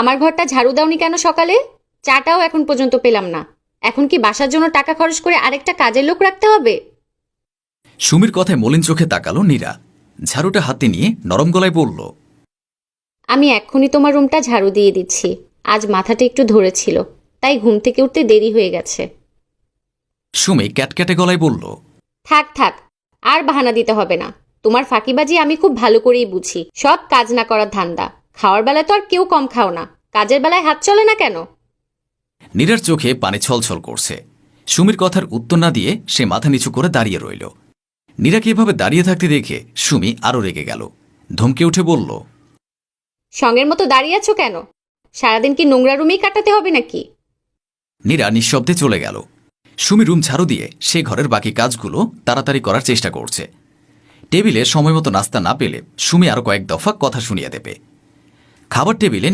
আমার ঘরটা ঝাড়ু দাওনি কেন সকালে? চাটাও এখন পর্যন্ত পেলাম না। এখন কি বাসার জন্য টাকা খরচ করে আরেকটা কাজের লোক রাখতে হবে? সুমির কথায় মলিন চোখে তাকালো নীরা। ঝাড়ুটা হাতে নিয়ে নরম গলায় বলল, আমি এক্ষুনি তোমার রুমটা ঝাড়ু দিয়ে দিচ্ছি। আজ মাথাটা একটু ধরেছিল, তাই ঘুম থেকে উঠতে দেরি হয়ে গেছে। সুমি ক্যাটক্যাটে গলায় বলল, থাক থাক, আর বাহানা দিতে হবে না। তোমার ফাঁকিবাজি আমি খুব ভালো করেই বুঝি। সব কাজ না করার ধান্দা। খাওয়ার বেলায় তো আর কেউ কম খাও না, কাজের বেলায় হাত চলে না কেন? নীরার চোখে পানি ছলছল করছে। সুমির কথার উত্তর না দিয়ে সে মাথা নিচু করে দাঁড়িয়ে রইল। নীরাকে এভাবে দাঁড়িয়ে থাকতে দেখে সুমি আরও রেগে গেল। ধমকে উঠে বলল, সঙ্গের মতো দাঁড়িয়ে আছো কেন? সারাদিন কি নোংরা রুমেই কাটাতে হবে নাকি? নীরা নিঃশব্দে চলে গেল। সুমি রুম ঝাড়ু দিয়ে সে ঘরের বাকি কাজগুলো তাড়াতাড়ি করার চেষ্টা করছে। টেবিলে সময়মতো নাস্তা না পেলে সুমি আরও কয়েক দফা কথা শুনিয়ে দেবে। খাবার টেবিলে